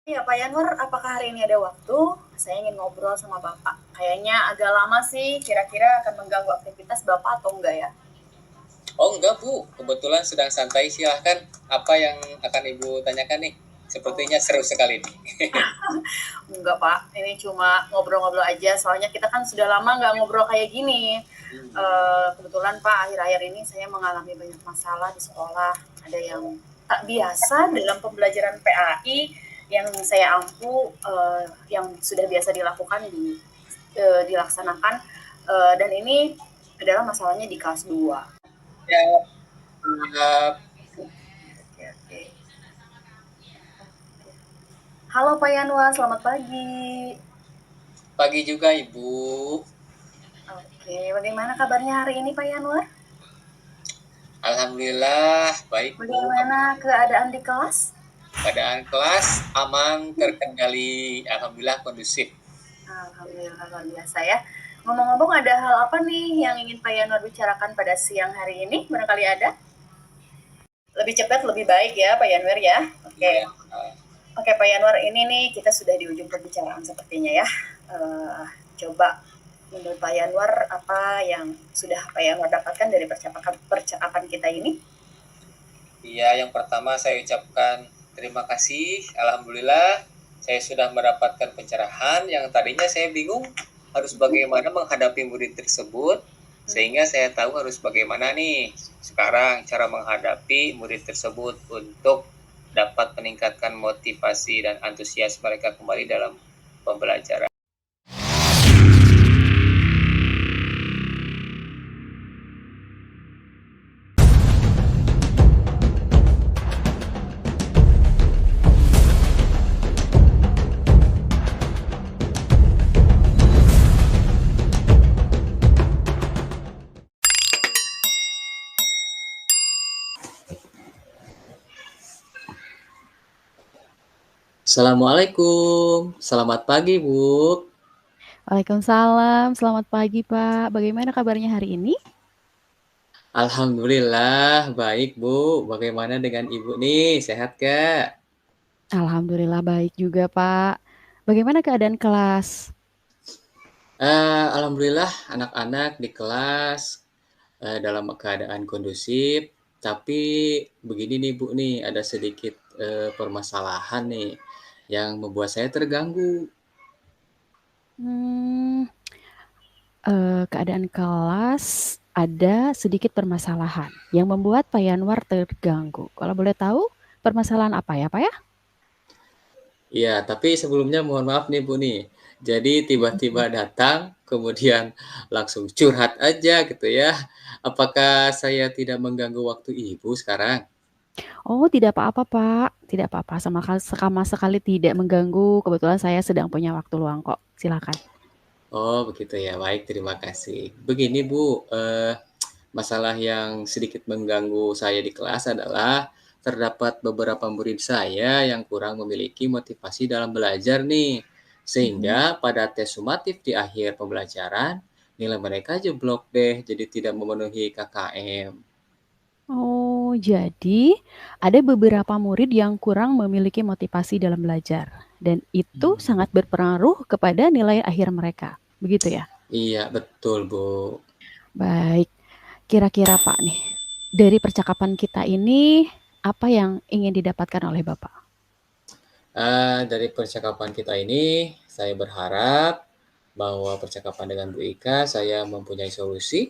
Iya, Pak Yanur, apakah hari ini ada waktu? Saya ingin ngobrol sama Bapak. Kayaknya agak lama sih, kira-kira akan mengganggu aktivitas Bapak atau enggak ya? Oh enggak Bu, kebetulan sedang santai, silahkan. Apa yang akan Ibu tanyakan nih? Sepertinya seru sekali nih. Enggak, Pak. Ini cuma ngobrol-ngobrol aja, soalnya kita kan sudah lama nggak ngobrol kayak gini. Kebetulan Pak, akhir-akhir ini saya mengalami banyak masalah di sekolah. Ada yang tak biasa dalam pembelajaran PAI yang saya ampu, yang sudah biasa dilakukan dilaksanakan, dan ini adalah masalahnya di kelas 2. Ya, uh, Oke, oke. Halo Pak Yanwar, selamat pagi. pagi juga Ibu. Oke, bagaimana kabarnya hari ini Pak Yanwar? Alhamdulillah baik Bu. Bagaimana keadaan di kelas? Keadaan kelas aman, terkendali, alhamdulillah kondusif. Alhamdulillah luar biasa ya. Ngomong-ngomong, ada hal apa nih yang ingin Pak Yanwar bicarakan pada siang hari ini? Barangkali ada? Lebih cepat, lebih baik ya Pak Yanwar ya. Oke. Ya, Oke Pak Yanwar, ini nih kita sudah di ujung pembicaraan sepertinya ya. Coba menurut Pak Yanwar apa yang sudah Pak Yanwar dapatkan dari percakapan kita ini? Iya, yang pertama saya ucapkan terima kasih. Alhamdulillah saya sudah mendapatkan pencerahan yang tadinya saya bingung harus bagaimana menghadapi murid tersebut, sehingga saya tahu harus bagaimana nih sekarang cara menghadapi murid tersebut untuk dapat meningkatkan motivasi dan antusias mereka kembali dalam pembelajaran. Assalamualaikum, selamat pagi Bu. Waalaikumsalam, selamat pagi Pak. Bagaimana kabarnya hari ini? Alhamdulillah baik Bu. Bagaimana dengan Ibu nih? Sehat gak? Alhamdulillah baik juga Pak. Bagaimana keadaan kelas? Alhamdulillah anak-anak di kelas dalam keadaan kondusif. Tapi begini nih Bu nih, ada sedikit permasalahan nih. yang membuat saya terganggu. Hmm, keadaan kelas ada sedikit permasalahan yang membuat Pak Yanwar terganggu. Kalau boleh tahu permasalahan apa ya, Pak ya? Iya, tapi sebelumnya mohon maaf nih Bu nih. Jadi tiba-tiba Mhm. datang, kemudian langsung curhat aja gitu ya. Apakah saya tidak mengganggu waktu Ibu sekarang? Oh, tidak apa-apa, Pak. Tidak apa-apa, sama sekali tidak mengganggu. Kebetulan saya sedang punya waktu luang kok. Silakan. Oh begitu ya, baik terima kasih. Begini Bu, masalah yang sedikit mengganggu saya di kelas adalah terdapat beberapa murid saya yang kurang memiliki motivasi dalam belajar nih. Sehingga Mhm. pada tes sumatif di akhir pembelajaran, nilai mereka jeblok deh, jadi tidak memenuhi KKM. Oh, jadi ada beberapa murid yang kurang memiliki motivasi dalam belajar, dan itu sangat berpengaruh kepada nilai akhir mereka. Begitu ya? Iya, betul Bu. Baik. Kira-kira Pak nih, dari percakapan kita ini, apa yang ingin didapatkan oleh Bapak? Dari percakapan kita ini, saya berharap bahwa percakapan dengan Bu Ika, saya mempunyai solusi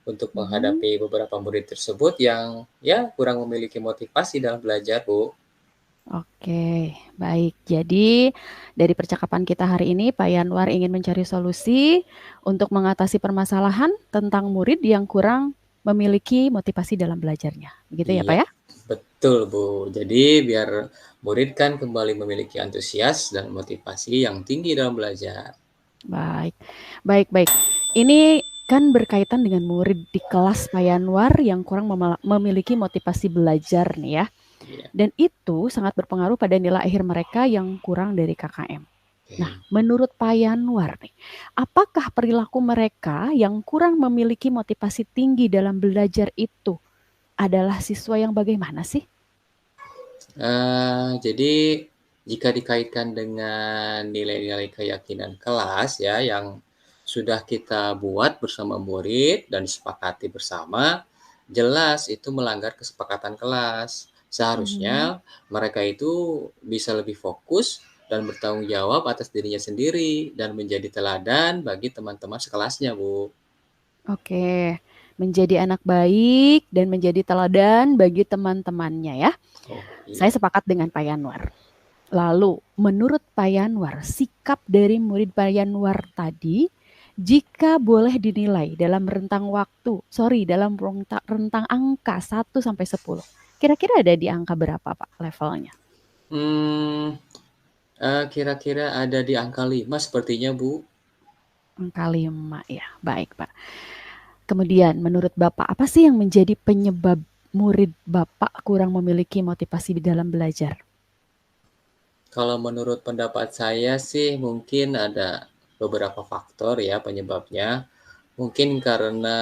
untuk Mhm. menghadapi beberapa murid tersebut yang ya kurang memiliki motivasi dalam belajar, Bu. Oke, baik. Jadi dari percakapan kita hari ini, Pak Yanwar ingin mencari solusi untuk mengatasi permasalahan tentang murid yang kurang memiliki motivasi dalam belajarnya. Begitu ya, Pak Iya, ya? betul, Bu. Jadi biar murid kan kembali memiliki antusias dan motivasi yang tinggi dalam belajar. Baik, baik, baik. Ini kan berkaitan dengan murid di kelas Pak Yanwar yang kurang memiliki motivasi belajar nih ya. Iya, Dan itu sangat berpengaruh pada nilai akhir mereka yang kurang dari KKM. Nah, oke. menurut Pak Yanwar nih, apakah perilaku mereka yang kurang memiliki motivasi tinggi dalam belajar itu adalah siswa yang bagaimana sih? Jadi jika dikaitkan dengan nilai-nilai keyakinan kelas ya, yang sudah kita buat bersama murid dan disepakati bersama, jelas itu melanggar kesepakatan kelas. Seharusnya Mhm. mereka itu bisa lebih fokus dan bertanggung jawab atas dirinya sendiri dan menjadi teladan bagi teman-teman sekelasnya, Bu. Oke, menjadi anak baik dan menjadi teladan bagi teman-temannya ya. Oh, Saya iya. sepakat dengan Pak Yanwar. Lalu, menurut Pak Yanwar, sikap dari murid Pak Yanwar tadi, jika boleh dinilai dalam rentang waktu, dalam rentang angka 1 sampai 10, kira-kira ada di angka berapa Pak levelnya? Hmm, kira-kira ada di angka 5 sepertinya, Bu. Angka 5 ya, baik Pak. Kemudian menurut Bapak, apa sih yang menjadi penyebab murid Bapak kurang memiliki motivasi di dalam belajar? Kalau menurut pendapat saya sih mungkin ada beberapa faktor ya penyebabnya. Mungkin karena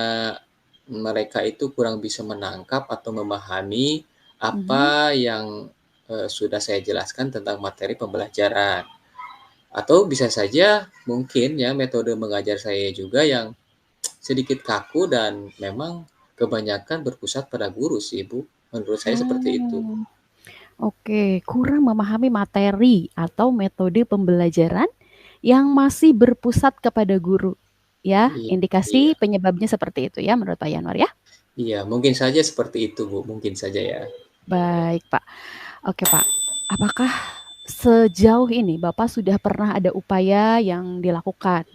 mereka itu kurang bisa menangkap atau memahami apa Mhm. yang sudah saya jelaskan tentang materi pembelajaran. Atau bisa saja mungkin ya metode mengajar saya juga yang sedikit kaku dan memang kebanyakan berpusat pada guru sih, Bu. Menurut saya seperti itu. Oh. Oke, kurang memahami materi atau metode pembelajaran yang masih berpusat kepada guru. Ya, Iya, iya. indikasi penyebabnya seperti itu ya menurut Pak Yanwar ya? Iya, mungkin saja seperti itu, Bu, mungkin saja ya. Baik, Pak. Oke, Pak. Apakah sejauh ini Bapak sudah pernah ada upaya yang dilakukan?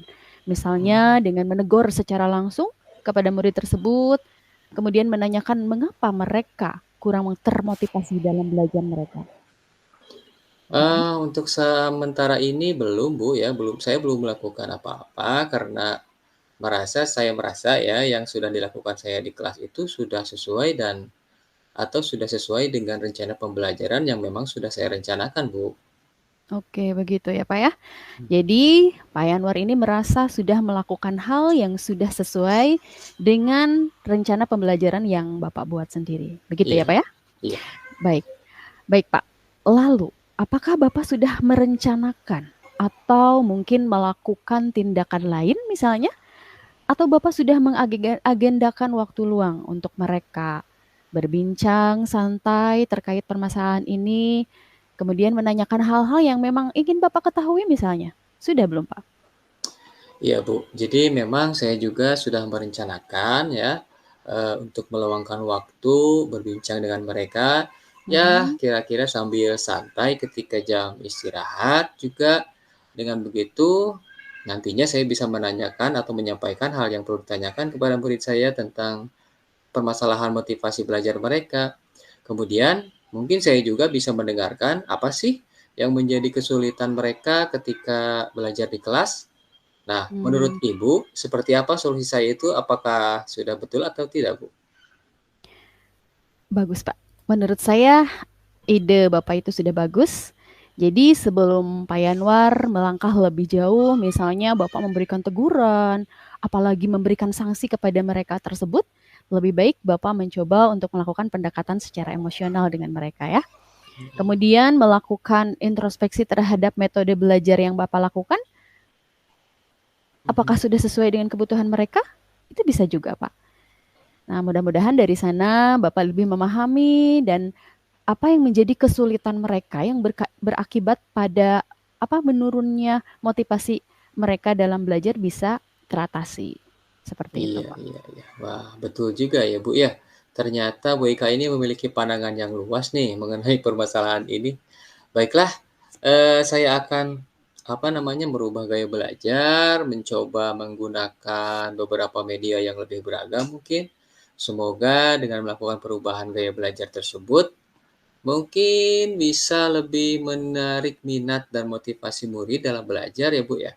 Misalnya dengan menegur secara langsung kepada murid tersebut, kemudian menanyakan mengapa mereka kurang termotivasi dalam belajar mereka. Mhm. Untuk sementara ini belum, Bu, ya, saya belum melakukan apa-apa karena saya merasa ya yang sudah dilakukan saya di kelas itu sudah sesuai dan atau sudah sesuai dengan rencana pembelajaran yang memang sudah saya rencanakan, Bu. Oke, begitu ya, Pak, ya. Jadi, Pak Yanwar ini merasa sudah melakukan hal yang sudah sesuai dengan rencana pembelajaran yang Bapak buat sendiri. Begitu ya, Iya, Pak, ya? iya. Baik. Baik, Pak. Lalu, apakah Bapak sudah merencanakan atau mungkin melakukan tindakan lain misalnya? Atau Bapak sudah mengagendakan waktu luang untuk mereka berbincang santai terkait permasalahan ini kemudian menanyakan hal-hal yang memang ingin Bapak ketahui misalnya. Sudah belum, Pak? Iya, Bu. Jadi memang saya juga sudah merencanakan ya, untuk meluangkan waktu berbincang dengan mereka, ya Mhm. kira-kira sambil santai ketika jam istirahat juga. Dengan begitu, nantinya saya bisa menanyakan atau menyampaikan hal yang perlu ditanyakan kepada murid saya tentang permasalahan motivasi belajar mereka. Kemudian, mungkin saya juga bisa mendengarkan apa sih yang menjadi kesulitan mereka ketika belajar di kelas. Nah, menurut Mmm, Ibu, seperti apa solusi saya itu? Apakah sudah betul atau tidak, Bu? bagus, Pak. Menurut saya ide Bapak itu sudah bagus. Jadi sebelum Pak Yanwar melangkah lebih jauh, misalnya Bapak memberikan teguran, apalagi memberikan sanksi kepada mereka tersebut, lebih baik Bapak mencoba untuk melakukan pendekatan secara emosional dengan mereka ya. Kemudian melakukan introspeksi terhadap metode belajar yang Bapak lakukan, apakah Mhm. sudah sesuai dengan kebutuhan mereka? Itu bisa juga, Pak. Nah, mudah-mudahan dari sana Bapak lebih memahami dan apa yang menjadi kesulitan mereka yang berakibat pada apa menurunnya motivasi mereka dalam belajar bisa teratasi. Seperti itu, Iya, Pak. iya, iya. Wah, betul juga ya, Bu, ya. Ternyata Bu Ika ini memiliki pandangan yang luas nih mengenai permasalahan ini. Baiklah, saya akan, apa namanya, merubah gaya belajar, mencoba menggunakan beberapa media yang lebih beragam mungkin. Semoga dengan melakukan perubahan gaya belajar tersebut, mungkin bisa lebih menarik minat dan motivasi murid dalam belajar ya, Bu, ya?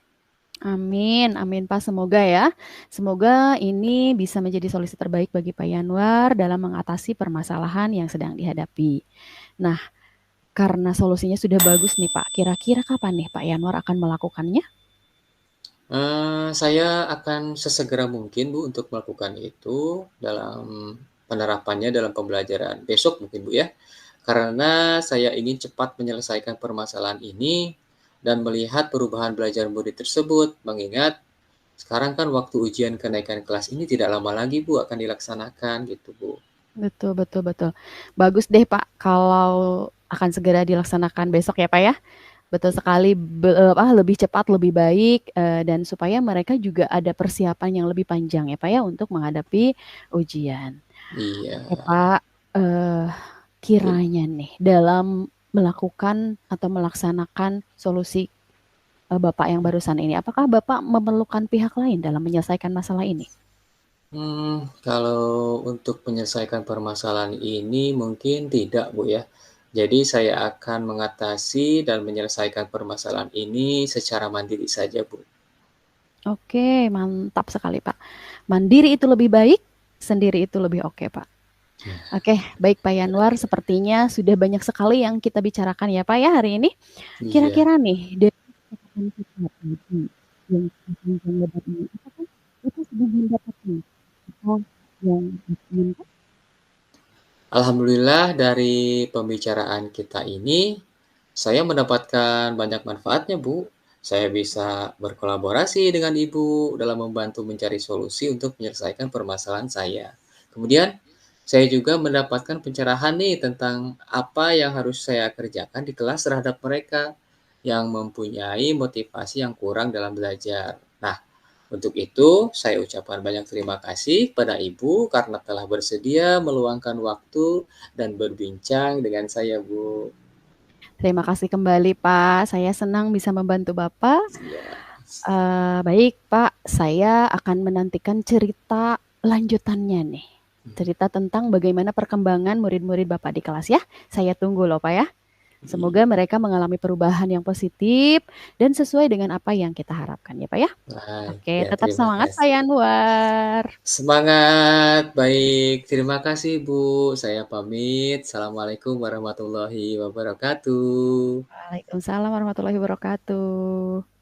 Amin, amin Pak. Semoga ya. Semoga ini bisa menjadi solusi terbaik bagi Pak Yanwar dalam mengatasi permasalahan yang sedang dihadapi. Nah, karena solusinya sudah bagus nih Pak, kira-kira kapan nih Pak Yanwar akan melakukannya? Saya akan sesegera mungkin, Bu, untuk melakukan itu dalam penerapannya dalam pembelajaran besok mungkin, Bu, ya. Karena saya ingin cepat menyelesaikan permasalahan ini dan melihat perubahan belajar murid tersebut. Mengingat sekarang kan waktu ujian kenaikan kelas ini tidak lama lagi, Bu, akan dilaksanakan gitu, Bu. Betul, betul, betul. Bagus deh Pak, kalau akan segera dilaksanakan besok ya Pak ya. Betul sekali, lebih cepat, lebih baik, dan supaya mereka juga ada persiapan yang lebih panjang ya Pak ya untuk menghadapi ujian. Iya, Oke Pak, eee, Bu. kiranya nih dalam melakukan atau melaksanakan solusi, Bapak yang barusan ini, apakah Bapak memerlukan pihak lain dalam menyelesaikan masalah ini? Kalau untuk menyelesaikan permasalahan ini mungkin tidak, Bu, ya. Jadi saya akan mengatasi dan menyelesaikan permasalahan ini secara mandiri saja, Bu. Oke, mantap sekali Pak. Mandiri itu lebih baik, sendiri itu lebih oke Pak. Oke, baik Pak Yanwar, sepertinya sudah banyak sekali yang kita bicarakan ya Pak ya hari ini. Iya. Kira-kira nih dari catatan kita tadi yang panjang lebar ini, apakah Bapak sudah mendapatkan apa yang Bapak inginkan? Alhamdulillah dari pembicaraan kita ini, saya mendapatkan banyak manfaatnya, Bu. Saya bisa berkolaborasi dengan Ibu dalam membantu mencari solusi untuk menyelesaikan permasalahan saya. Kemudian, saya juga mendapatkan pencerahan nih tentang apa yang harus saya kerjakan di kelas terhadap mereka yang mempunyai motivasi yang kurang dalam belajar. Nah, untuk itu, saya ucapkan banyak terima kasih pada Ibu karena telah bersedia meluangkan waktu dan berbincang dengan saya, Bu. Terima kasih kembali Pak, saya senang bisa membantu Bapak. Iya. Baik Pak, saya akan menantikan cerita lanjutannya nih. Cerita tentang bagaimana perkembangan murid-murid Bapak di kelas ya. Saya tunggu loh Pak ya. Semoga Iya. mereka mengalami perubahan yang positif dan sesuai dengan apa yang kita harapkan ya Pak ya. Baik, Oke, ya tetap terima semangat Pak kasih. Yanwar. Semangat, baik. Terima kasih, Bu. Saya pamit. Assalamualaikum warahmatullahi wabarakatuh. Waalaikumsalam warahmatullahi wabarakatuh.